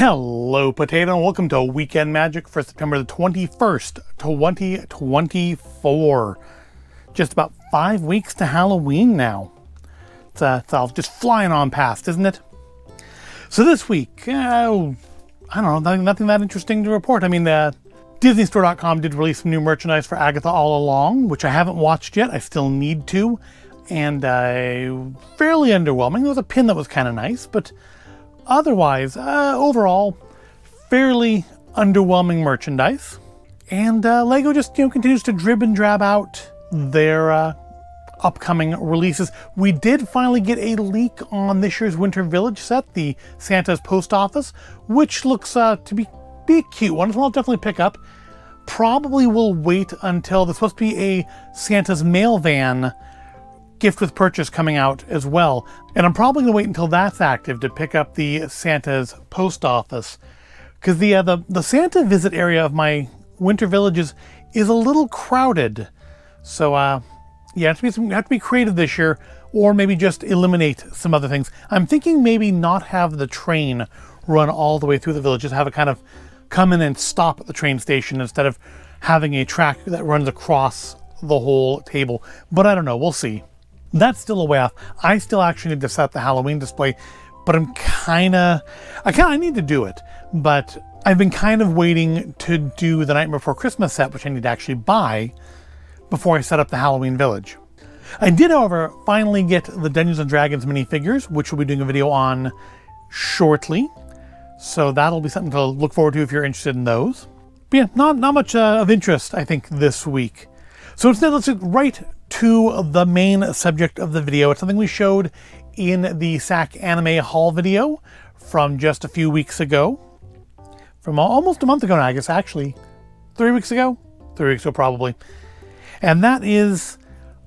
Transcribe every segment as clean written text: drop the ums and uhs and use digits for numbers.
Hello, Potato, and welcome to Weekend Magic for September the 21st, 2024. Just about 5 weeks to Halloween now. It's all just flying on past, isn't it? So this week, I don't know, nothing that interesting to report. I mean, DisneyStore.com did release some new merchandise for Agatha All Along, which I haven't watched yet. I still need to. And fairly underwhelming. There was a pin that was kind of nice, but otherwise, overall, fairly underwhelming merchandise. And Lego just continues to drib and drab out their upcoming releases. We did finally get a leak on this year's Winter Village set, the Santa's Post Office, which looks to be a cute one. I'll definitely pick up. Probably will wait until there's supposed to be a Santa's Mail Van gift with purchase coming out as well. And I'm probably going to wait until that's active to pick up the Santa's Post Office. Because the Santa visit area of my Winter Villages is a little crowded. So yeah, have to be creative this year, or maybe just eliminate some other things. I'm thinking maybe not have the train run all the way through the village, just have it kind of come in and stop at the train station instead of having a track that runs across the whole table. But I don't know, we'll see. That's still a way off. I still actually need to set the Halloween display, but I need to do it, but I've been kind of waiting to do the Nightmare Before Christmas set, which I need to actually buy before I set up the Halloween Village. I did, however, finally get the Dungeons & Dragons minifigures, which we'll be doing a video on shortly. So that'll be something to look forward to if you're interested in those. But yeah, not much of interest, I think, this week. So instead, let's get right to the main subject of the video. It's something we showed in the SacAnime haul video from just a few weeks ago. From almost a month ago now, I guess, actually. 3 weeks ago? 3 weeks ago, probably. And that is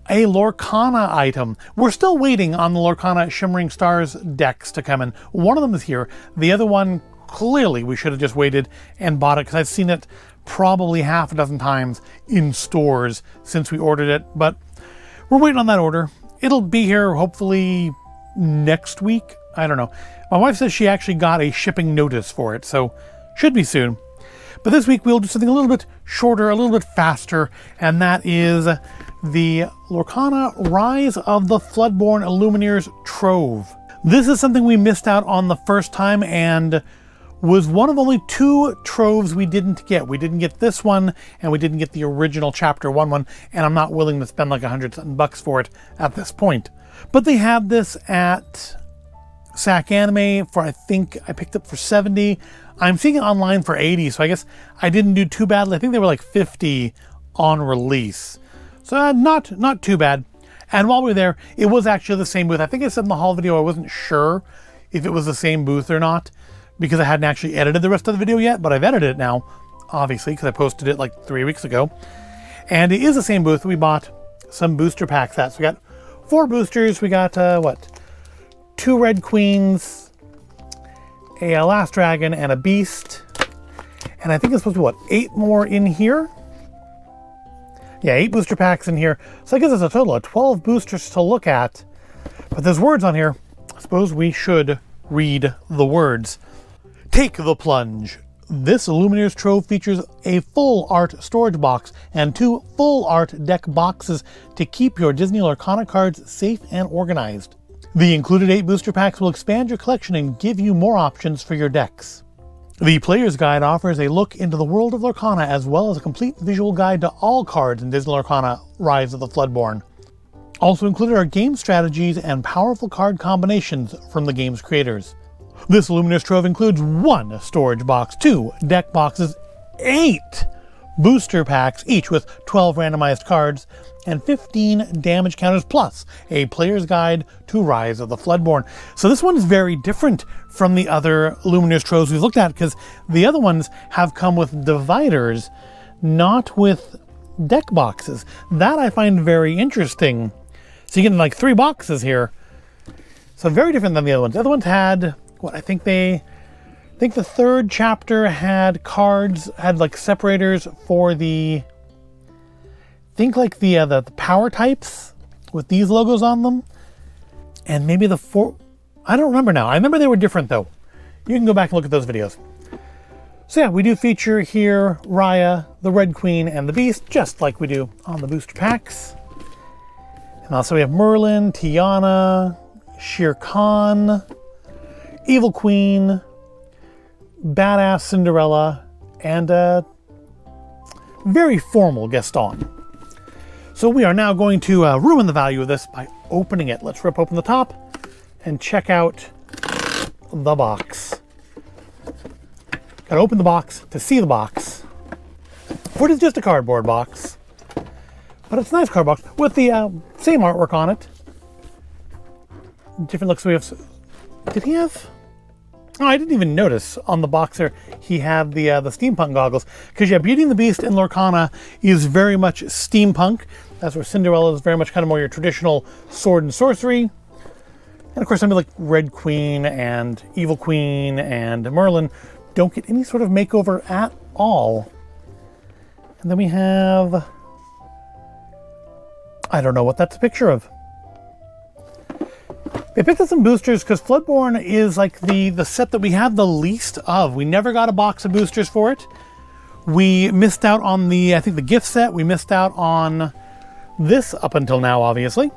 a Lorcana item. We're still waiting on the Lorcana Shimmering Stars decks to come in. One of them is here. The other one, clearly, we should have just waited and bought it, because I've seen it probably half a dozen times in stores since we ordered it. But we're waiting on that order. It'll be here hopefully next week. I don't know. My wife says she actually got a shipping notice for it, so should be soon. But this week we'll do something a little bit shorter, a little bit faster, and that is the Lorcana Rise of the Floodborn Illumineer's Trove. This is something we missed out on the first time and was one of only 2 troves we didn't get. We didn't get this one, and we didn't get the original Chapter 1 one, and I'm not willing to spend like $100 for it at this point. But they had this at SacAnime for, I think I picked up for $70. I'm seeing it online for $80, so I guess I didn't do too badly. I think they were like $50 on release. So not too bad. And while we were there, it was actually the same booth. I think I said in the haul video I wasn't sure if it was the same booth or not, because I hadn't actually edited the rest of the video yet, but I've edited it now, obviously, because I posted it like 3 weeks ago. And it is the same booth. We bought some booster pack sets. We got 4 boosters. We got, 2 Red Queens, a Last Dragon, and a Beast. And I think it's supposed to be, 8 more in here? Yeah, 8 booster packs in here. So I guess it's a total of 12 boosters to look at. But there's words on here. I suppose we should read the words. Take the plunge. This Illumineer's Trove features a full art storage box and 2 full art deck boxes to keep your Disney Lorcana cards safe and organized. The included 8 booster packs will expand your collection and give you more options for your decks. The Player's Guide offers a look into the world of Lorcana, as well as a complete visual guide to all cards in Disney Lorcana Rise of the Floodborn. Also included are game strategies and powerful card combinations from the game's creators. This Illumineer's Trove includes 1 storage box, 2 deck boxes, 8 booster packs, each with 12 randomized cards, and 15 damage counters, plus a player's guide to Rise of the Floodborn. So this one is very different from the other Illumineer's Troves we've looked at, because the other ones have come with dividers, not with deck boxes. That I find very interesting. So you get like 3 boxes here. So very different than the other ones. The other ones had, I think the 3rd chapter had cards, had like separators for the, the power types with these logos on them. And maybe the 4, I don't remember now. I remember they were different though. you can go back and look at those videos. So yeah, we do feature here Raya, the Red Queen, and the Beast, just like we do on the booster packs. And also we have Merlin, Tiana, Shere Khan, Evil Queen, Badass Cinderella, and a very formal Gaston. So we are now going to ruin the value of this by opening it. Let's rip open the top and check out the box. Gotta open the box to see the box. For it is just a cardboard box. But it's a nice card box with the same artwork on it. Different looks. We have. Did he have? Oh, I didn't even notice on the box there he had the steampunk goggles. Because yeah, Beauty and the Beast in Lorcana is very much steampunk. That's where Cinderella is very much kind of more your traditional sword and sorcery. And of course, something like Red Queen and Evil Queen and Merlin don't get any sort of makeover at all. And then we have, I don't know what that's a picture of. I picked up some boosters because Floodborn is like the set that we have the least of. We never got a box of boosters for it. We missed out on I think the gift set. We missed out on this up until now, obviously.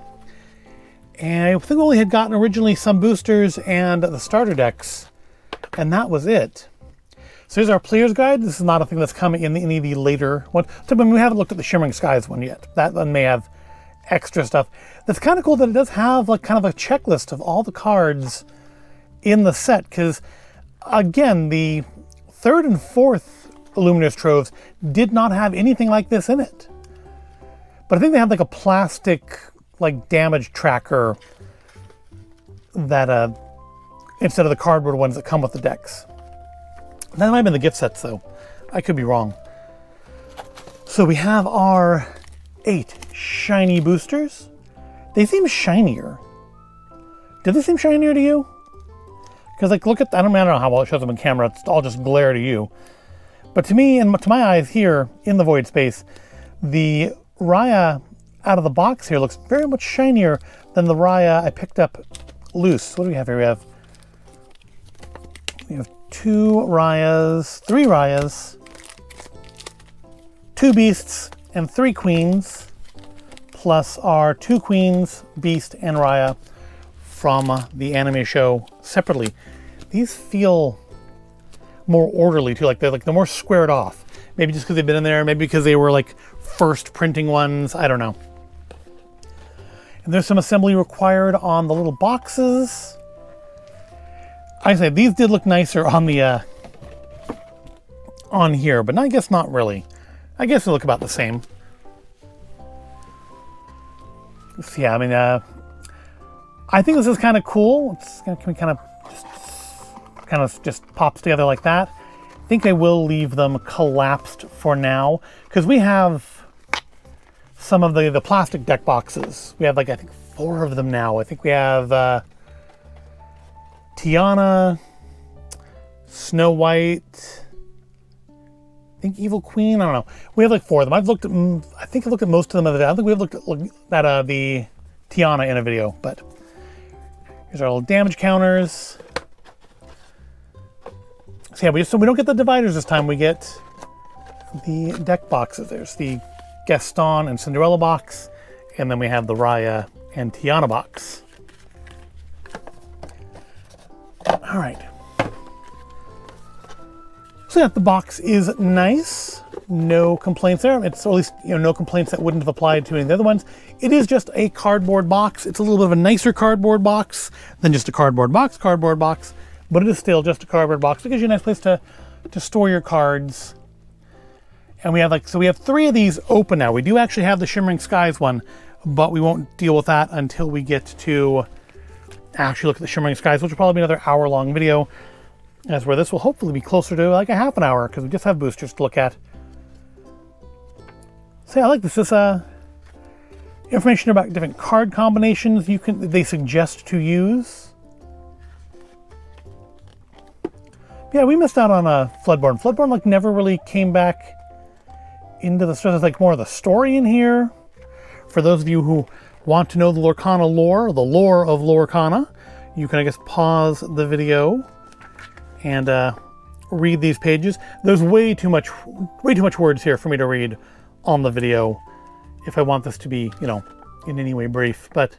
And I think we only had gotten originally some boosters and the starter decks, and that was it. So here's our player's guide. This is not a thing that's coming in any of the later ones. So we haven't looked at the Shimmering Skies one yet. That one may have extra stuff. That's kind of cool that it does have like kind of a checklist of all the cards in the set, because again, the third and fourth Illumineer's Troves did not have anything like this in it. But I think they had like a plastic like damage tracker that instead of the cardboard ones that come with the decks. That might have been the gift sets though. I could be wrong. So we have our 8 shiny boosters. They seem shinier. Do they seem shinier to you? Because like look at, I don't know how well it shows them in camera, it's all just glare to you. But to me, and to my eyes here in the void space, the Raya out of the box here looks very much shinier than the Raya I picked up loose. What do we have here? We have 2 Rayas, 3 Rayas, 2 Beasts, and 3 Queens, plus our 2 Queens, Beast, and Raya from the anime show separately. These feel more orderly too, like they're more squared off. Maybe just because they've been in there, maybe because they were like first printing ones, I don't know. And there's some assembly required on the little boxes. I say these did look nicer on the on here, but I guess not really. I guess they look about the same. So yeah, I mean, I think this is kind of cool. It's kind of just pops together like that. I think I will leave them collapsed for now because we have some of the plastic deck boxes. We have like I think 4 of them now. I think we have Tiana, Snow White, I think Evil Queen, I don't know. We have like 4 of them. I think I looked at most of them the other day. I don't think we've looked at the Tiana in a video, but here's our little damage counters. So yeah, we don't get the dividers this time. We get the deck boxes. There's the Gaston and Cinderella box, and then we have the Raya and Tiana box. All right. So yeah, the box is nice. No complaints there. It's at least, no complaints that wouldn't have applied to any of the other ones. It is just a cardboard box. It's a little bit of a nicer cardboard box than just a cardboard box, but it is still just a cardboard box. It gives you a nice place to store your cards. And we have we have 3 of these open now. We do actually have the Shimmering Skies one, but we won't deal with that until we get to actually look at the Shimmering Skies, which will probably be another hour-long video. As where this will hopefully be closer to like a half an hour because we just have boosters to look at. So yeah, I like this. This information about different card combinations they suggest to use. Yeah, we missed out on Floodborn. Floodborn never really came back into the story. There's like more of the story in here. For those of you who want to know the Lorcana lore, the lore of Lorcana, you can I guess pause the video and read these pages. There's way too much words here for me to read on the video if I want this to be, you know, in any way brief. But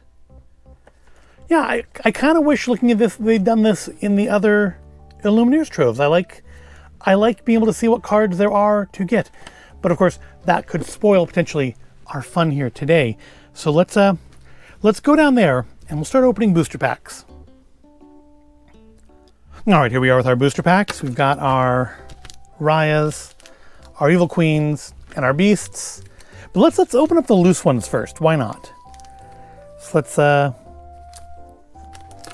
yeah, I kind of wish, looking at this, they'd done this in the other Illumineers troves. I like being able to see what cards there are to get. But of course, that could spoil potentially our fun here today. So let's go down there and we'll start opening booster packs. All right, here we are with our booster packs. We've got our Rayas, our Evil Queens, and our Beasts. But let's open up the loose ones first. Why not? So let's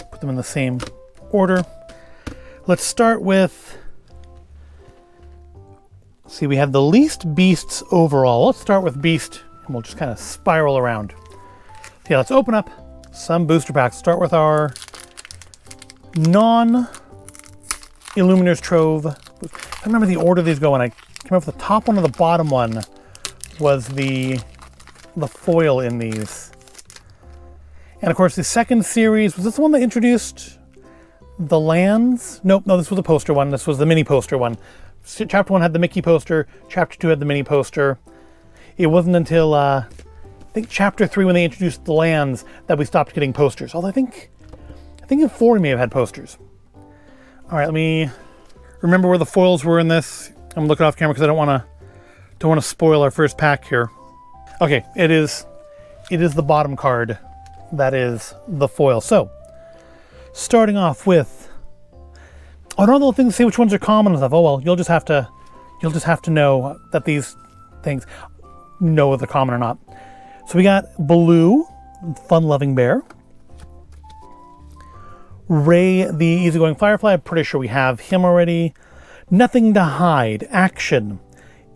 put them in the same order. Let's start with, see, we have the least beasts overall. Let's start with Beast, and we'll just kind of spiral around. So yeah, let's open up some booster packs. Start with our non-Illumineers Trove. I remember the order these go in. I came up with the top one or the bottom one was the foil in these. And of course, the second series, was this the one that introduced the lands? Nope, no, this was a poster one. This was the mini poster one. Chapter 1 had the Mickey poster. Chapter 2 had the mini poster. It wasn't until, I think Chapter 3, when they introduced the lands, that we stopped getting posters. Although I think in 4 we may have had posters. All right, let me remember where the foils were in this. I'm looking off camera because I don't want to spoil our first pack here. Okay, it is the bottom card that is the foil. So, starting off with, I don't know the things to say which ones are common and stuff. Oh well, you'll just have to know that these things, know if they're common or not. So we got Baloo, fun-loving bear. Ray, the easygoing firefly. I'm pretty sure we have him already. Nothing to hide. Action.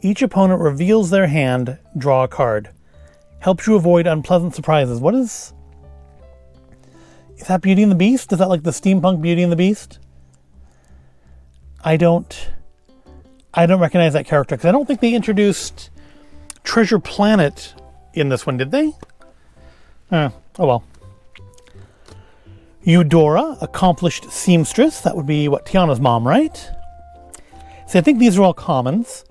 Each opponent reveals their hand. Draw a card. Helps you avoid unpleasant surprises. What is that Beauty and the Beast? Is that like the steampunk Beauty and the Beast? I don't recognize that character because I don't think they introduced Treasure Planet in this one, did they? Oh well. Eudora, accomplished seamstress. That would be, what, Tiana's mom, right? So I think these are all commons.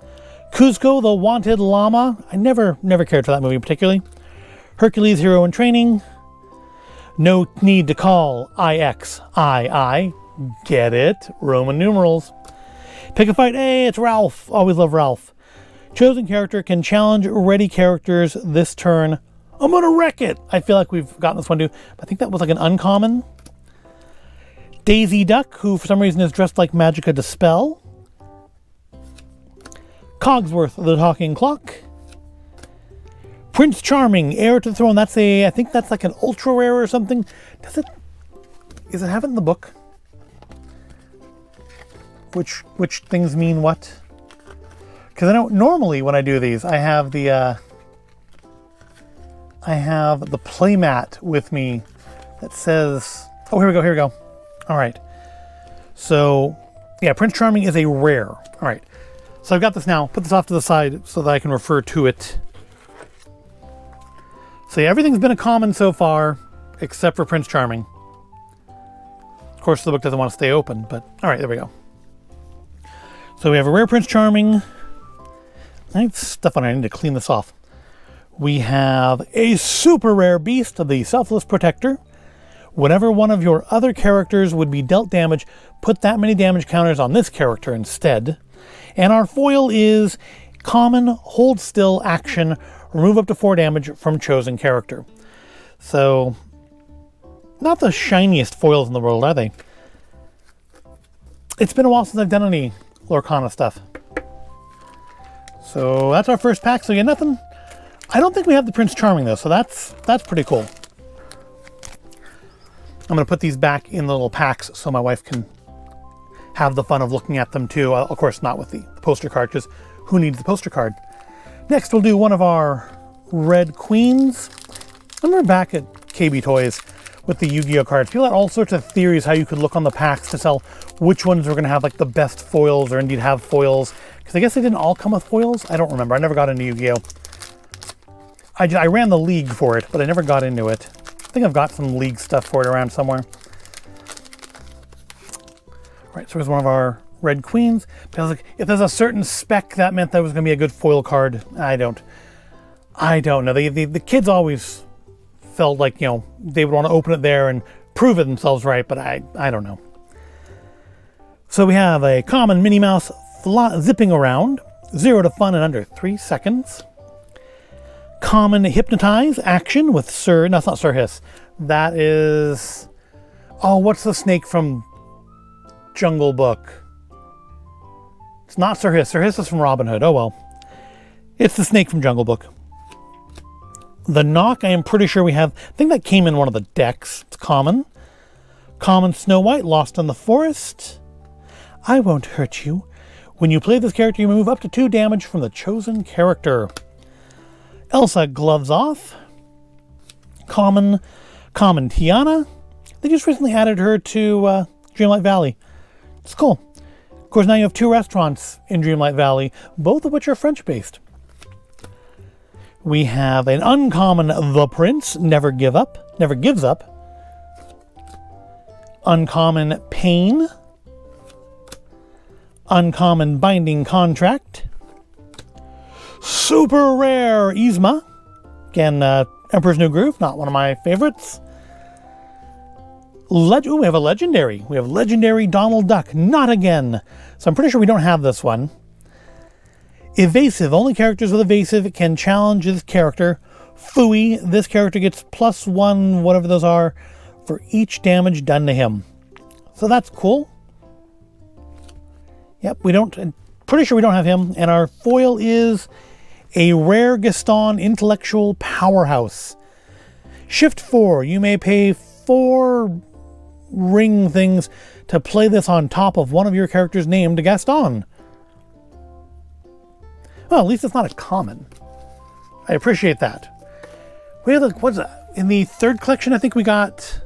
Kuzco, the wanted llama. I never cared for that movie particularly. Hercules, hero in training. No need to call IXII. Get it? Roman numerals. Pick a fight. Hey, it's Ralph. Always love Ralph. Chosen character can challenge ready characters this turn. I'm gonna wreck it. I feel like we've gotten this one too. But I think that was like an uncommon. Daisy Duck, who for some reason is dressed like Magica Dispel. Cogsworth, the talking clock. Prince Charming, heir to the throne. I think that's like an ultra rare or something. Does it have it in the book? Which things mean what? Because I know normally when I do these, I have the playmat with me that says, oh, here we go. All right. So, yeah, Prince Charming is a rare. All right. So I've got this now. Put this off to the side so that I can refer to it. So yeah, everything's been a common so far, except for Prince Charming. Of course, the book doesn't want to stay open, but all right, there we go. So we have a rare Prince Charming. I have stuff on it. I need to clean this off. We have a super rare beast of the Selfless Protector. Whenever one of your other characters would be dealt damage, put that many damage counters on this character instead. And our foil is common, hold still, action, remove up to 4 damage from chosen character. So, not the shiniest foils in the world, are they? It's been a while since I've done any Lorcana stuff. So that's our first pack. So yeah, nothing. I don't think we have the Prince Charming though, so that's pretty cool. I'm going to put these back in the little packs so my wife can have the fun of looking at them too. Of course, not with the poster card, because who needs the poster card? Next, we'll do one of our Red Queens. I remember back at KB Toys with the Yu-Gi-Oh cards, people had all sorts of theories how you could look on the packs to tell which ones were going to have like the best foils or indeed have foils. Because I guess they didn't all come with foils. I don't remember. I never got into Yu-Gi-Oh. I ran the league for it, but I never got into it. I think I've got some league stuff for it around somewhere. Right, so here's one of our red queens. But I was like, if there's a certain spec, that meant that was going to be a good foil card. I don't know. The kids always felt like, they would want to open it there and prove it themselves right, but I don't know. So we have a common Minnie Mouse zipping around, 0 to fun in under 3 seconds. Common Hypnotize action with Sir, no, that's not Sir Hiss. That is, what's the snake from Jungle Book? It's not Sir Hiss. Sir Hiss is from Robin Hood. Oh well. It's the snake from Jungle Book. The Knock, I am pretty sure we have, I think that came in one of the decks. It's common. Common Snow White, Lost in the Forest. I won't hurt you. When you play this character, you move up to 2 damage from the chosen character. Elsa, Gloves Off. Common Tiana. They just recently added her to Dreamlight Valley. It's cool. Of course, now you have 2 restaurants in Dreamlight Valley, both of which are French-based. We have an uncommon The Prince, Never Gives Up. Uncommon Pain. Uncommon Binding Contract. Super rare Yzma. Again, Emperor's New Groove, not one of my favorites. We have a legendary. We have legendary Donald Duck, not again. So I'm pretty sure we don't have this one. Evasive. Only characters with evasive can challenge this character. Fooey. This character gets +1, whatever those are, for each damage done to him. So that's cool. Yep, pretty sure we don't have him. And our foil is a rare Gaston intellectual powerhouse. Shift 4. You may pay 4 ring things to play this on top of one of your characters named Gaston. Well, at least it's not a common. I appreciate that. We have what's that? In the 3rd collection, I think we got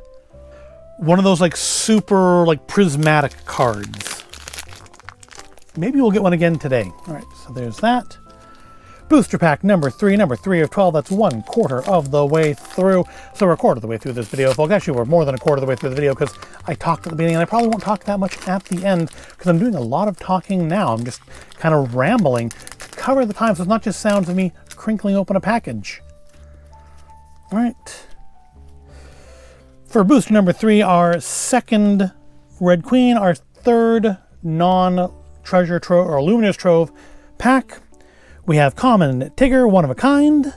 one of those super prismatic cards. Maybe we'll get one again today. All right, so there's that. Booster pack number 3 of 12. That's 1/4 of the way through. So we're 1/4 of the way through this video, folks. Actually, we're more than 1/4 of the way through the video because I talked at the beginning and I probably won't talk that much at the end because I'm doing a lot of talking now. I'm just kind of rambling to cover the time so it's not just sounds of me crinkling open a package. All right. For booster number 3, our 2nd Red Queen, our 3rd non-treasure trove or Illumineer's Trove pack. We have common Tigger, One of a Kind.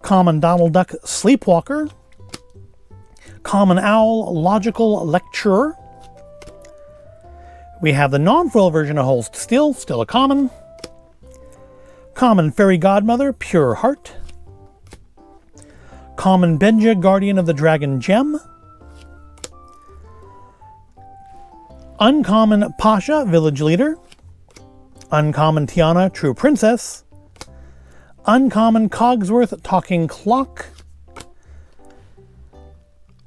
Common Donald Duck, Sleepwalker. Common Owl, Logical Lecturer. We have the non-foil version of Holst Steel, still a common. Common Fairy Godmother, Pure Heart. Common Benja, Guardian of the Dragon Gem. Uncommon Pasha, Village Leader. Uncommon Tiana, True Princess. Uncommon Cogsworth, Talking Clock.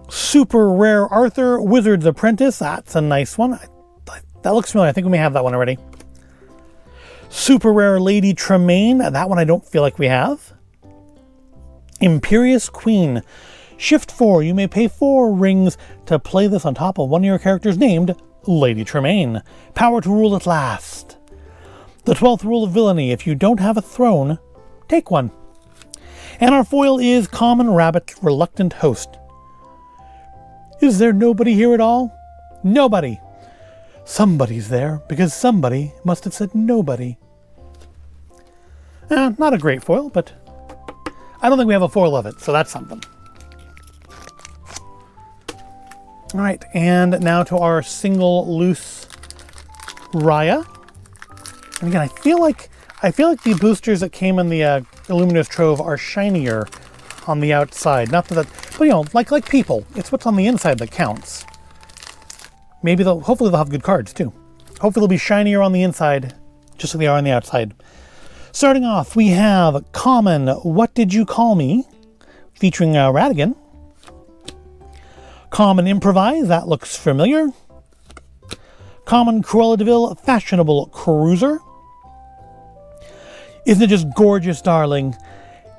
Super rare Arthur, Wizard's Apprentice. That's a nice one. That looks familiar. I think we may have that one already. Super rare Lady Tremaine. That one I don't feel like we have. Imperious Queen. Shift 4. You may pay 4 rings to play this on top of one of your characters named Lady Tremaine. Power to rule at last. The 12th rule of villainy. If you don't have a throne, take one. And our foil is Common Rabbit, Reluctant Host. Is there nobody here at all? Nobody. Somebody's there, because somebody must have said nobody. Not a great foil, but I don't think we have a foil of it, so that's something. All right, and now to our single loose Raya. And again, I feel like the boosters that came in the Illumineer's Trove are shinier on the outside. Not that, but like people, it's what's on the inside that counts. Maybe hopefully they'll have good cards too. Hopefully they'll be shinier on the inside, just like they are on the outside. Starting off, we have Common What Did You Call Me, featuring Radigan. Common Improvise, that looks familiar. Common Cruella de Vil, Fashionable Cruiser. Isn't it just gorgeous, darling?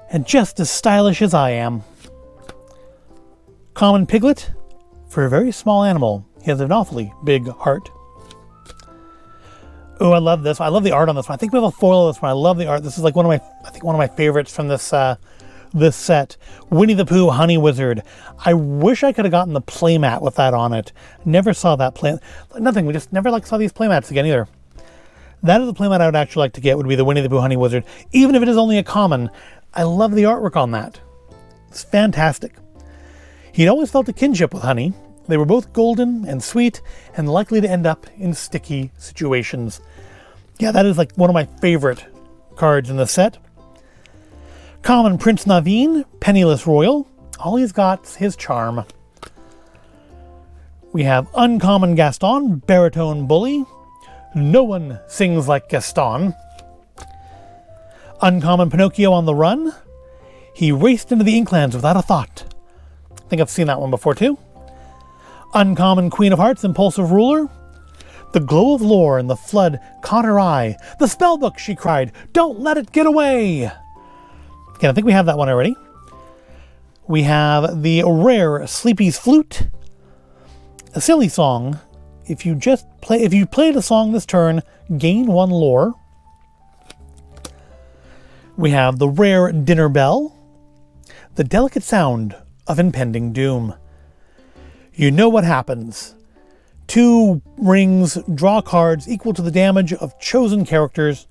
And just as stylish as I am. Common Piglet, for a very small animal. He has an awfully big heart. Oh, I love this. I love the art on this one. I think we have a foil of this one. I love the art. This is like one of my favorites from this this set. Winnie the Pooh Honey Wizard. I wish I could have gotten the playmat with that on it. Never saw that play. Nothing. We just never saw these playmats again either. That is a playmat I would actually like to get. Would be the Winnie the Pooh Honey Wizard, even if it is only a common. I love the artwork on that. It's fantastic. He'd always felt a kinship with Honey. They were both golden and sweet and likely to end up in sticky situations. Yeah, that is like one of my favorite cards in the set. Common Prince Naveen, Penniless Royal. All he's got is his charm. We have Uncommon Gaston, Baritone Bully. No one sings like Gaston. Uncommon Pinocchio on the Run. He raced into the Inklands without a thought. I think I've seen that one before too. Uncommon Queen of Hearts, Impulsive Ruler. The glow of lore in the flood caught her eye. The spellbook, she cried. Don't let it get away. Okay, I think we have that one already. We have the rare Sleepy's Flute. A silly song. If you played a song this turn, gain 1 lore. We have the rare Dinner Bell. The delicate sound of impending doom. You know what happens. 2 rings, draw cards equal to the damage of chosen characters,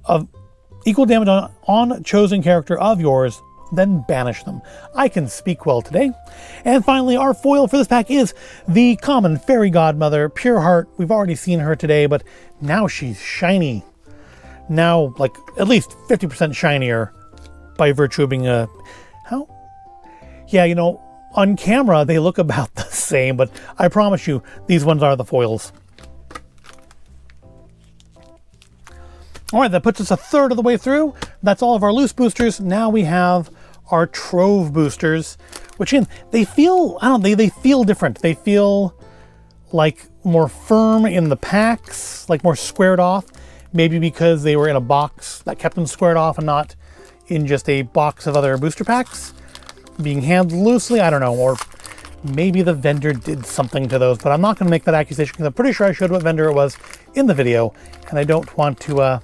of equal damage on chosen character of yours, then banish them. I can speak well today. And finally, our foil for this pack is the common Fairy Godmother, Pure Heart. We've already seen her today, but now she's shiny. Now, like, at least 50% shinier by virtue of being a... How? Yeah, you know, on camera, they look about the same, but I promise you, these ones are the foils. All right, that puts us a third of the way through. That's all of our loose boosters. Now we have our Trove boosters, which again, they feel, I don't know, they feel different. They feel like more firm in the packs, like more squared off, maybe because they were in a box that kept them squared off and not in just a box of other booster packs. Being handled loosely, I don't know, or maybe the vendor did something to those, but I'm not going to make that accusation because I'm pretty sure I showed what vendor it was in the video, and I don't want to,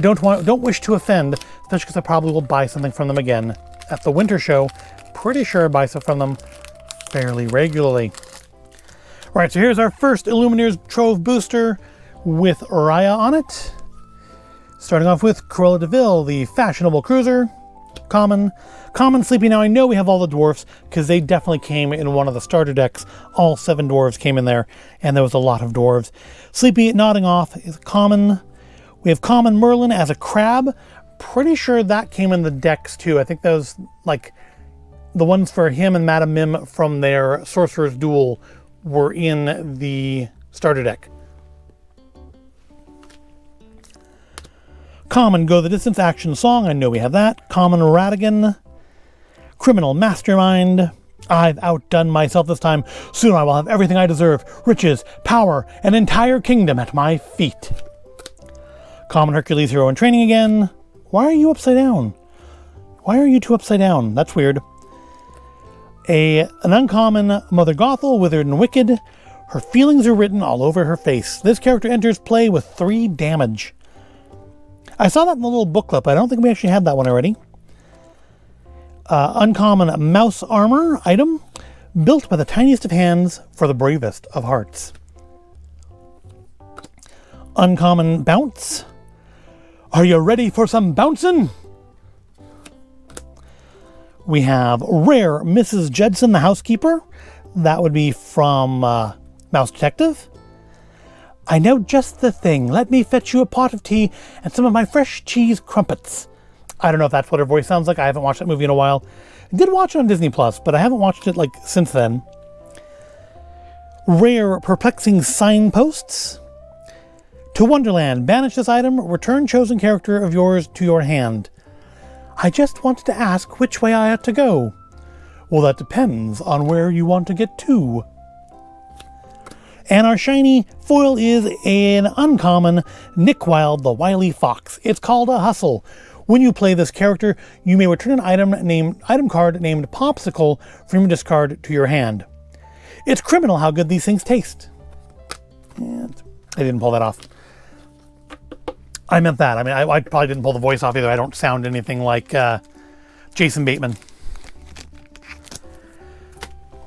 don't wish to offend, especially because I probably will buy something from them again at the winter show. Pretty sure I buy stuff from them fairly regularly. All right, so here's our first Illumineer's Trove booster with Raya on it. Starting off with Cruella de Vil, the fashionable cruiser. Common Sleepy. Now I know we have all the dwarfs because they definitely came in one of the starter decks. All 7 dwarves came in there, and there was a lot of dwarves. Sleepy nodding off is common. We have Common Merlin as a crab. Pretty sure that came in the decks too. I think those, like, the ones for him and Madame Mim from their Sorcerer's Duel were in the starter deck. Common Go the Distance action song. I know we have that. Common Ratigan. Criminal Mastermind. I've outdone myself this time. Soon I will have everything I deserve. Riches, power, an entire kingdom at my feet. Common Hercules Hero in Training again. Why are you upside down? Why are you 2 upside down? That's weird. An uncommon Mother Gothel, Withered and Wicked. Her feelings are written all over her face. This character enters play with 3 damage. I saw that in the little booklet, but I don't think we actually had that one already. Uncommon Mouse Armor item, built by the tiniest of hands for the bravest of hearts. Uncommon Bounce. Are you ready for some bouncing? We have rare Mrs. Judson, the housekeeper. That would be from Mouse Detective. I know just the thing. Let me fetch you a pot of tea and some of my fresh cheese crumpets. I don't know if that's what her voice sounds like. I haven't watched that movie in a while. I did watch it on Disney Plus, but I haven't watched it like since then. Rare Perplexing Signposts. To Wonderland, banish this item, return chosen character of yours to your hand. I just wanted to ask which way I ought to go. Well, that depends on where you want to get to. And our shiny foil is an uncommon Nick Wilde, the Wily Fox. It's called a Hustle. When you play this character, you may return an item card named Popsicle from your discard to your hand. It's criminal how good these things taste. And I didn't pull that off. I meant that. I mean, I probably didn't pull the voice off either. I don't sound anything like Jason Bateman.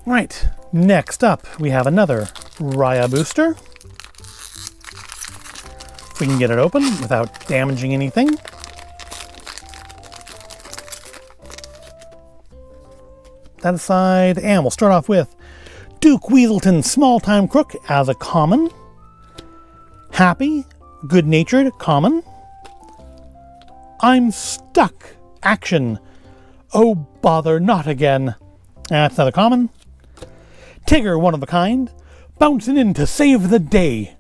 Right, next up, we have another Raya booster. If we can get it open without damaging anything. That aside, and we'll start off with Duke Weaselton, Small-Time Crook as a common. Happy, Good-Natured, common. I'm Stuck, action. Oh, bother, not again. That's another common. Tigger, one of a kind, bouncing in to save the day.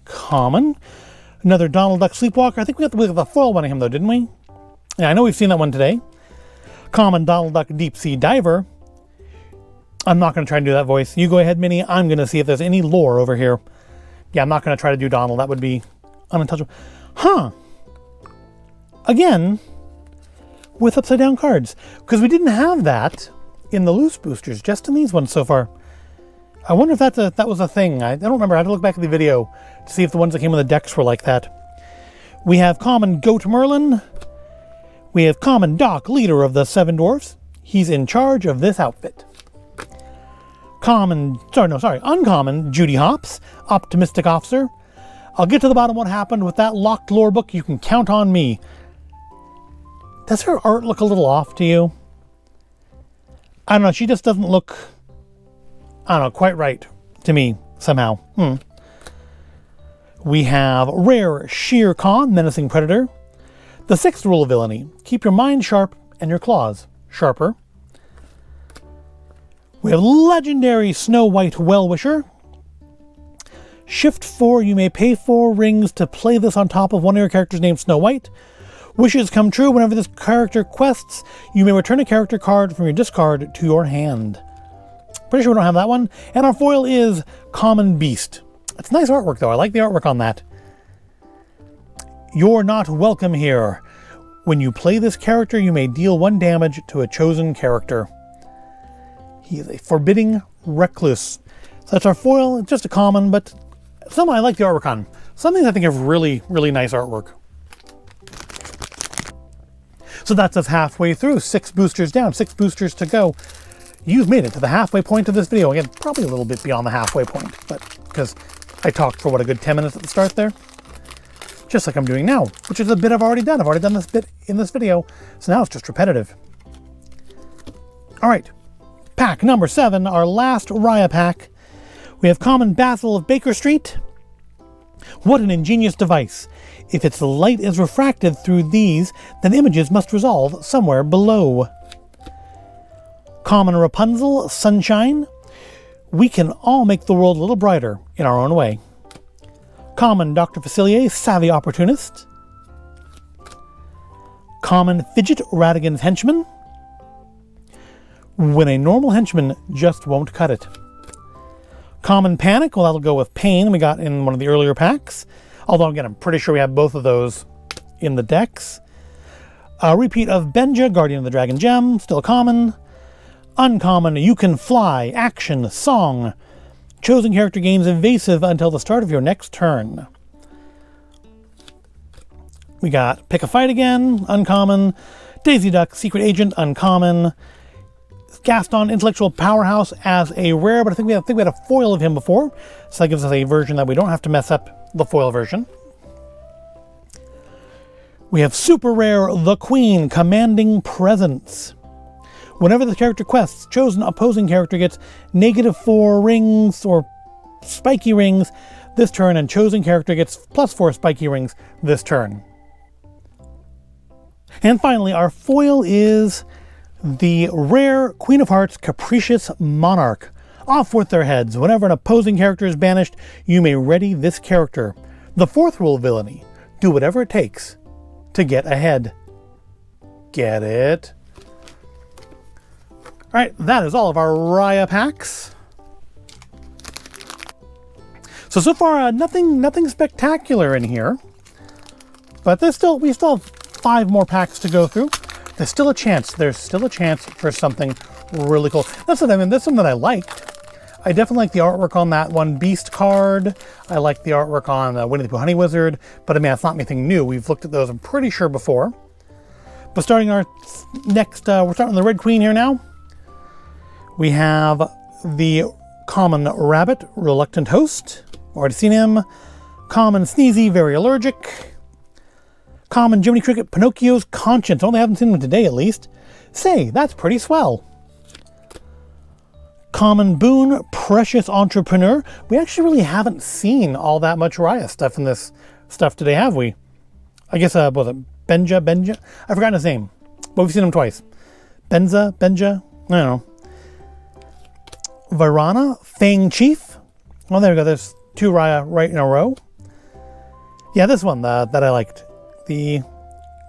Common. Another Donald Duck Sleepwalker. I think we got the foil one of him though, didn't we? Yeah, I know we've seen that one today. Common Donald Duck Deep Sea Diver. I'm not going to try and do that voice. You go ahead, Minnie. I'm going to see if there's any lore over here. Yeah, I'm not going to try to do Donald. That would be untouchable. Huh. Again, with upside down cards. Because we didn't have that in the loose boosters, just in these ones so far. I wonder if that was a thing. I don't remember. I had to look back at the video to see if the ones that came in the decks were like that. We have common Goat Merlin. We have common Doc, leader of the Seven Dwarfs. He's in charge of this outfit. Uncommon Judy Hopps, optimistic officer. I'll get to the bottom of what happened with that locked lore book. You can count on me. Does her art look a little off to you? I don't know, she just doesn't look, I don't know, quite right to me, somehow. We have Rare Shere Khan, Menacing Predator. The sixth rule of villainy, keep your mind sharp and your claws sharper. We have Legendary Snow White Well-Wisher. Shift 4, you may pay 4 rings to play this on top of one of your characters named Snow White. Wishes come true whenever this character quests. You may return a character card from your discard to your hand. Pretty sure we don't have that one. And our foil is Common Beast. It's nice artwork though. I like the artwork on that. You're not welcome here. When you play this character, you may deal 1 damage to a chosen character. He is a forbidding recluse. So that's our foil. It's just a common, but some I like the artwork on. Some things I think have really, really nice artwork. So that's us halfway through. 6 boosters down, 6 boosters to go. You've made it to the halfway point of this video. Again, probably a little bit beyond the halfway point, but because I talked for what, a good 10 minutes at the start there? Just like I'm doing now, which is a bit I've already done. I've already done this bit in this video, so now it's just repetitive. All right, pack number 7, our last Raya pack. We have common Basil of Baker Street. What an ingenious device. If its light is refracted through these, then images must resolve somewhere below. Common Rapunzel, Sunshine. We can all make the world a little brighter in our own way. Common Dr. Facilier, Savvy Opportunist. Common Fidget, Radigan's Henchman. When a normal henchman just won't cut it. Common Panic, well, that'll go with Pain we got in one of the earlier packs. Although, again, I'm pretty sure we have both of those in the decks. A repeat of Benja, Guardian of the Dragon Gem, still common. Uncommon, You Can Fly, Action, Song. Chosen character gains evasive until the start of your next turn. We got Pick a Fight again, uncommon. Daisy Duck, Secret Agent, uncommon. Gaston, Intellectual Powerhouse as a rare, but I think we had a foil of him before, so that gives us a version that we don't have to mess up the foil version. We have super rare The Queen, Commanding Presence. Whenever the character quests, chosen opposing character gets -4 rings or spiky rings this turn, and chosen character gets +4 spiky rings this turn. And finally, our foil is the rare Queen of Hearts, Capricious Monarch. Off with their heads. Whenever an opposing character is banished, you may ready this character. The 4th rule of villainy. Do whatever it takes to get ahead. Get it? Alright, that is all of our Raya packs. So far, nothing spectacular in here. But we still have 5 more packs to go through. There's still a chance for something really cool. That's what I mean. That's something that I liked. I definitely like the artwork on that one Beast card. I like the artwork on Winnie the Pooh Honey Wizard, but I mean, it's not anything new. We've looked at those, I'm pretty sure, before. But starting our next, we're starting with the Red Queen here now. We have the common rabbit, Reluctant Host. Already seen him. Common Sneezy, Very Allergic. Common Jiminy Cricket, Pinocchio's Conscience. Only haven't seen him today, at least. Say, that's pretty swell. Common Boon, Precious Entrepreneur. We actually really haven't seen all that much Raya stuff in this stuff today, have we? I guess, what was it? Benja? I've forgotten his name, but we've seen him twice. Benja? I don't know. Varana, Fang Chief. Oh, there we go. There's 2 Raya right in a row. Yeah, this one that I liked. The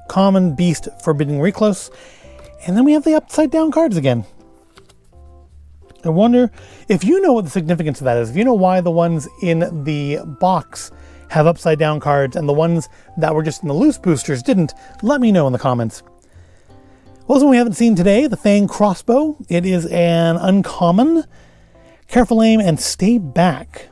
Common Beast, Forbidding Recluse. And then we have the upside down cards again. I wonder if you know what the significance of that is. If you know why the ones in the box have upside down cards and the ones that were just in the loose boosters didn't, let me know in the comments. Well, this one we haven't seen today, the Fang Crossbow. It is an uncommon. Careful aim and stay back.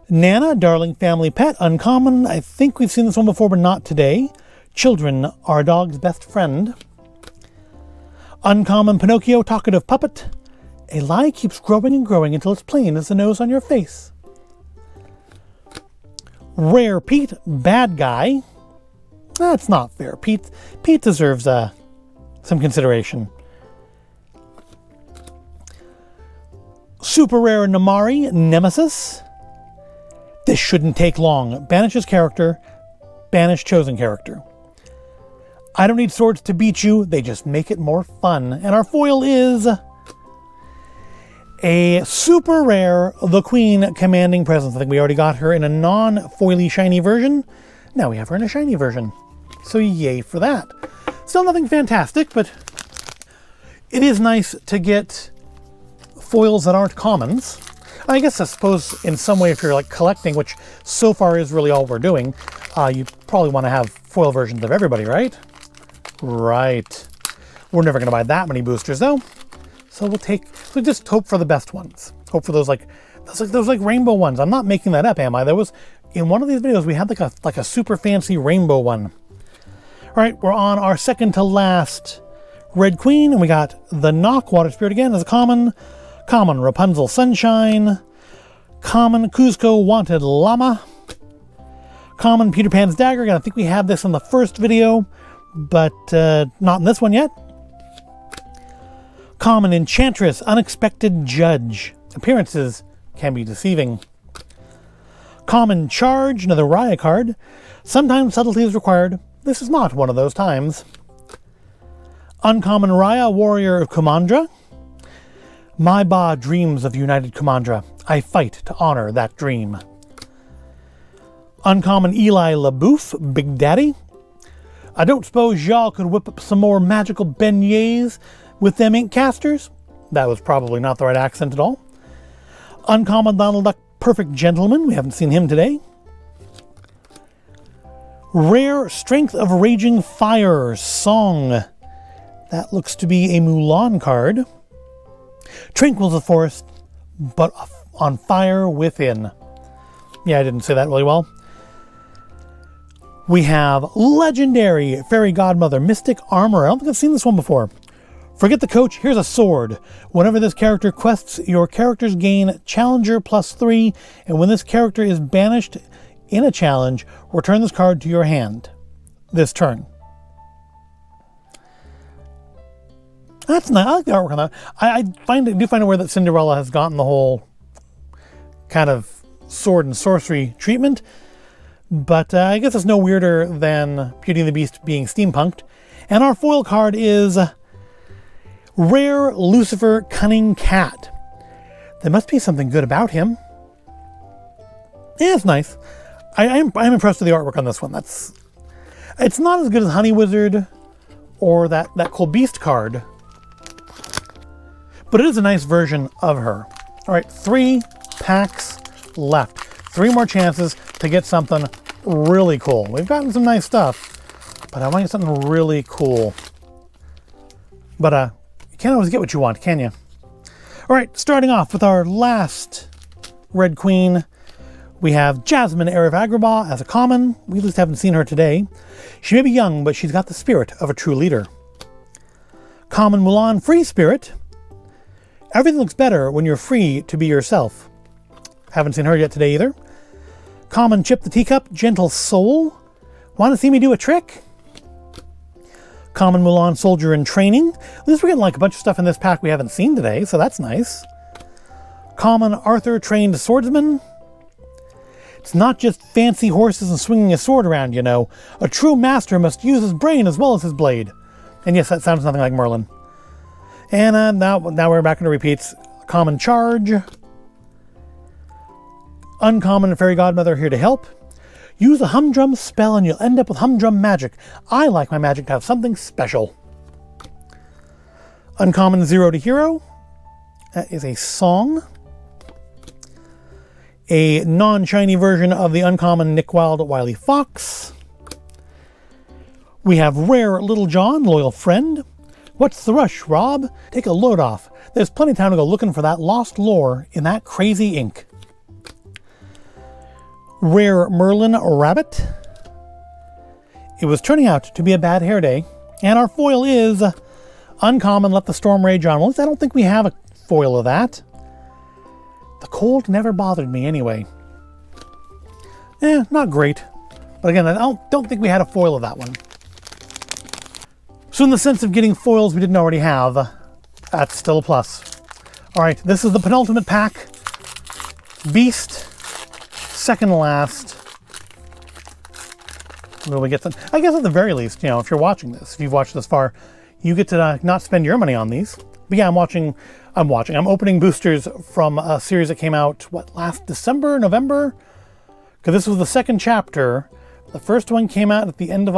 Nana, Darling Family Pet, uncommon. I think we've seen this one before, but not today. Children, Our Dog's Best Friend. Uncommon Pinocchio, Talkative Puppet. A lie keeps growing and growing until it's plain as the nose on your face. Rare Pete, Bad Guy. That's not fair. Pete deserves some consideration. Super Rare Namari, Nemesis. This shouldn't take long. Banishes character, banish chosen character. I don't need swords to beat you, they just make it more fun. And our foil is a super rare The Queen Commanding Presence. I think we already got her in a non-foily shiny version. Now we have her in a shiny version. So yay for that. Still nothing fantastic, but it is nice to get foils that aren't commons. I guess I suppose in some way if you're like collecting, which so far is really all we're doing, you probably want to have foil versions of everybody, right? Right. We're never going to buy that many boosters though. So we'll just hope for the best ones. Hope for those rainbow ones. I'm not making that up, am I? There was, in one of these videos, we had like a super fancy rainbow one. All right, we're on our second to last Red Queen, and we got the Knock Water Spirit again as a common. Common Rapunzel Sunshine. Common Cusco Wanted Llama. Common Peter Pan's Dagger. Again, I think we had this in the first video, but not in this one yet. Common Enchantress Unexpected Judge. Appearances can be deceiving. Common Charge, another Raya card. Sometimes subtlety is required. This is not one of those times. Uncommon Raya, Warrior of Kumandra. My Ba dreams of united Kumandra. I fight to honor that dream. Uncommon Eli LaBouffe, Big Daddy. I don't suppose y'all could whip up some more magical beignets with them ink casters? That was probably not the right accent at all. Uncommon Donald Duck, Perfect Gentleman. We haven't seen him today. Rare Strength of Raging Fire, Song. That looks to be a Mulan card. Tranquil's the forest, but on fire within. Yeah, I didn't say that really well. We have Legendary Fairy Godmother, Mystic Armor. I don't think I've seen this one before. Forget the coach, here's a sword. Whenever this character quests, your characters gain Challenger +3, and when this character is banished in a challenge, return this card to your hand this turn. That's nice. I like the artwork on that. I do find it weird that Cinderella has gotten the whole kind of sword and sorcery treatment, but I guess it's no weirder than Beauty and the Beast being steampunked. And our foil card is Rare Lucifer Cunning Cat. There must be something good about him. Yeah, it's nice. I'm impressed with the artwork on this one. It's not as good as Honey Wizard or that cool Beast card, but it is a nice version of her. All right, 3 packs left. 3 more chances to get something really cool. We've gotten some nice stuff, but I want to get something really cool. But you can't always get what you want, can you? All right, starting off with our last Red Queen, we have Jasmine Heir of Agrabah as a common. We at least haven't seen her today. She may be young, but she's got the spirit of a true leader. Common Mulan Free Spirit. Everything looks better when you're free to be yourself. Haven't seen her yet today either. Common Chip the Teacup, Gentle Soul. Want to see me do a trick? Common Mulan Soldier in Training. At least we're getting like a bunch of stuff in this pack we haven't seen today, so that's nice. Common Arthur Trained Swordsman. It's not just fancy horses and swinging a sword around, you know. A true master must use his brain as well as his blade. And yes, that sounds nothing like Merlin. And now we're back into repeats. Common Charge. Uncommon Fairy Godmother here to help. Use a humdrum spell and you'll end up with humdrum magic. I like my magic to have something special. Uncommon Zero to Hero. That is a song. A non-shiny version of the uncommon Nick Wilde Wily Fox. We have Rare Little John, Loyal Friend. What's the rush, Rob? Take a load off. There's plenty of time to go looking for that lost lore in that crazy ink. Rare Merlin Rabbit. It was turning out to be a bad hair day, and our foil is uncommon Let the Storm Rage On. Well, I don't think we have a foil of that. The cold never bothered me anyway. Not great. But again, I don't think we had a foil of that one. So in the sense of getting foils we didn't already have, that's still a plus. Alright, this is the penultimate pack. Beast. Second to last. Will we get some? I guess at the very least, you know, if you're watching this, if you've watched this far, you get to not spend your money on these. But yeah, I'm opening boosters from a series that came out, last December, November? Because this was the second chapter. The first one came out at the end of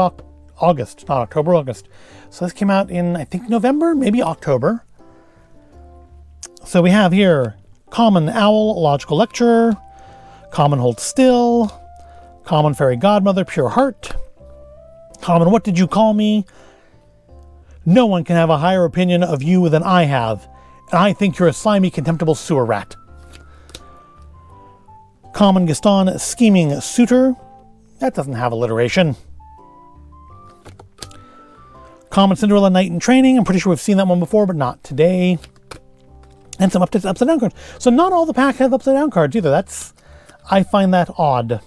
August, not October, August. So this came out in, I think, November, maybe October. So we have here Common Owl, Logical Lecturer. Common Hold Still. Common Fairy Godmother, Pure Heart. Common What Did You Call Me? No one can have a higher opinion of you than I have, and I think you're a slimy, contemptible sewer rat. Common Gaston Scheming Suitor. That doesn't have alliteration. Common Cinderella Knight in Training. I'm pretty sure we've seen that one before, but not today. And some upside down cards. So not all the pack have upside down cards either. I find that odd.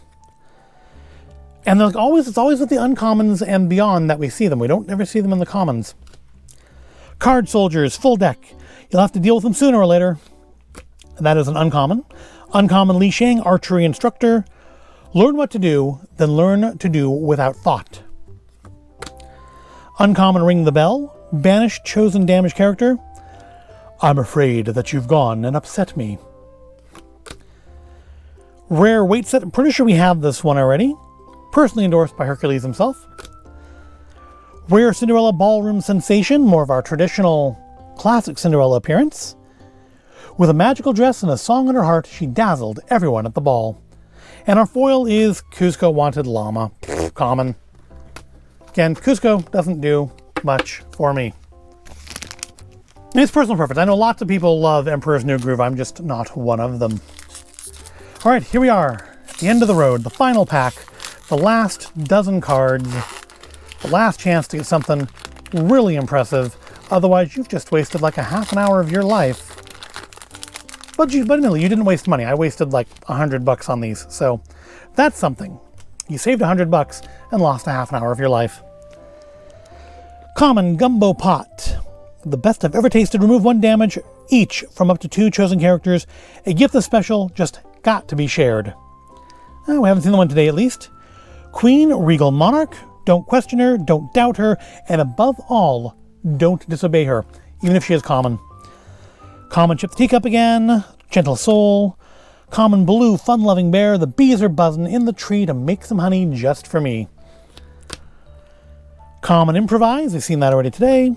And it's always with the uncommons and beyond that we see them. We don't ever see them in the commons. Card Soldiers, full deck. You'll have to deal with them sooner or later. That is an uncommon. Uncommon Li Shang, Archery Instructor. Learn what to do, then learn to do without thought. Uncommon Ring the Bell. Banish chosen damaged character. I'm afraid that you've gone and upset me. Rare Weight Set. I'm pretty sure we have this one already. Personally endorsed by Hercules himself. Rare Cinderella Ballroom Sensation. More of our traditional classic Cinderella appearance. With a magical dress and a song in her heart, she dazzled everyone at the ball. And our foil is Kuzco Wanted Llama. Common. Again, Kuzco doesn't do much for me. It's personal preference. I know lots of people love Emperor's New Groove. I'm just not one of them. All right, here we are. At the end of the road. The final pack. The last dozen cards. The last chance to get something really impressive. Otherwise, you've just wasted like a half an hour of your life. But admittedly, you didn't waste money. I wasted like $100 on these. So that's something. You saved $100 and lost a half an hour of your life. Common Gumbo Pot. The best I've ever tasted. Remove 1 damage each from up to 2 chosen characters. A gift that's special, just got to be shared. We haven't seen the one today at least. Queen Regal Monarch. Don't question her, don't doubt her, and above all, don't disobey her, even if she is common. Common Chip the Teacup again. Gentle Soul. Common Blue Fun-Loving Bear. The bees are buzzing in the tree to make some honey just for me. Common Improvise. We've seen that already today.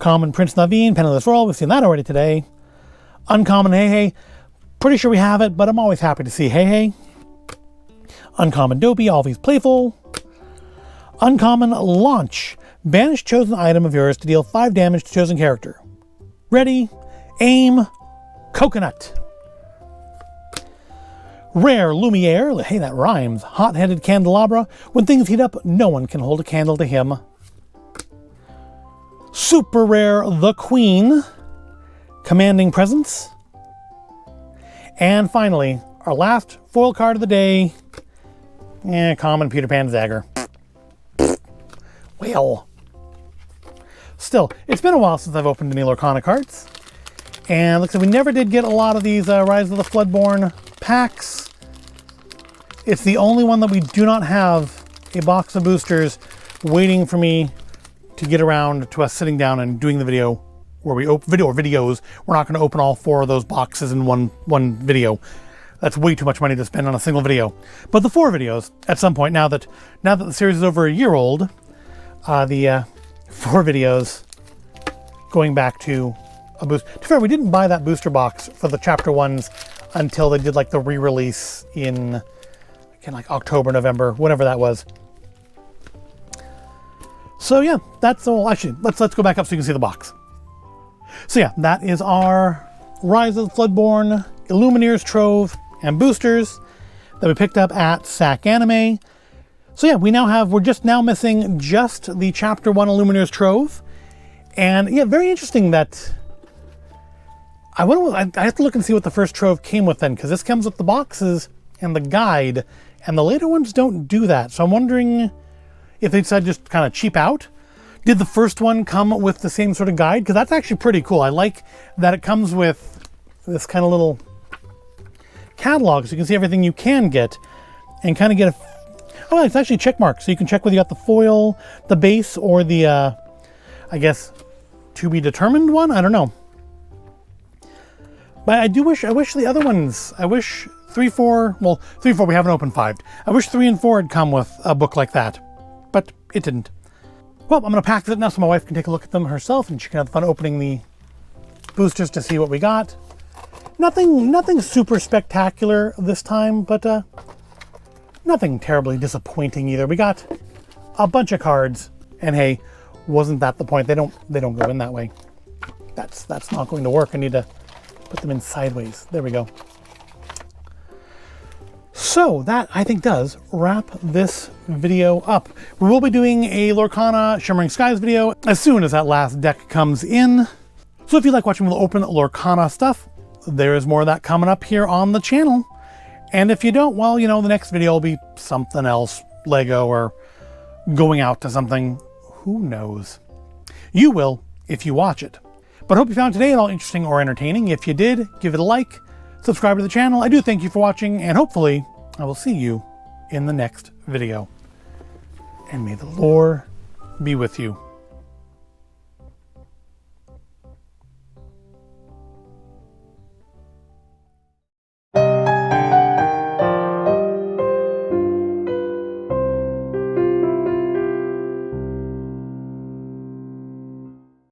Common Prince Naveen, Penniless Royal. We've seen that already today. Uncommon Hey Hey. Pretty sure we have it, but I'm always happy to see Hey Hey. Uncommon Dopey, always playful. Uncommon Launch. Banish chosen item of yours to deal 5 damage to chosen character. Ready, aim, Coconut. Rare Lumiere, hey, that rhymes. Hot-headed Candelabra. When things heat up, no one can hold a candle to him. Super rare The Queen. Commanding Presence. And finally, our last foil card of the day. Common Peter Pan Zagger. Well. Still, it's been a while since I've opened any Lorcana cards. And looks like we never did get a lot of these Rise of the Floodborn packs. It's the only one that we do not have a box of boosters waiting for me to get around to us sitting down and doing the video where we open videos. We're not going to open all 4 of those boxes in one video. That's way too much money to spend on a single video. But the 4 videos, at some point, now that the series is over a year old, the 4 videos going back to a boost. To be fair, we didn't buy that booster box for the chapter 1s until they did like the re-release in like October, November, whatever that was. So yeah, that's all. Actually, let's go back up so you can see the box. So yeah, that is our Rise of the Floodborn, Illumineers, Trove, and boosters that we picked up at SacAnime. So yeah, we're just now missing just the chapter 1 Illumineers Trove. And yeah, very interesting that I have to look and see what the first Trove came with then, because this comes with the boxes and the guide, and the later ones don't do that. So I'm wondering if they decided to just kind of cheap out. Did the first one come with the same sort of guide? Because that's actually pretty cool. I like that it comes with this kind of little catalog, so you can see everything you can get and kind of get oh, it's actually check marks, so you can check whether you got the foil, the base, or the I guess to be determined one. I don't know. But I wish the other ones, I wish 3, 4, well, 3, 4, we haven't opened 5. I wish 3 and 4 had come with a book like that, but it didn't. Well, I'm going to pack this now so my wife can take a look at them herself and she can have fun opening the boosters to see what we got. Nothing super spectacular this time, but nothing terribly disappointing either. We got a bunch of cards, and hey, wasn't that the point? They don't go in that way. That's not going to work. I need to put them in sideways. There we go. So that, I think, does wrap this video up. We will be doing a Lorcana Shimmering Skies video as soon as that last deck comes in. So if you like watching the open Lorcana stuff, there is more of that coming up here on the channel. And if you don't, well, you know, the next video will be something else, Lego or going out to something. Who knows? You will if you watch it. But I hope you found today at all interesting or entertaining. If you did, give it a like, subscribe to the channel. I do thank you for watching, and hopefully I will see you in the next video. And may the lore be with you.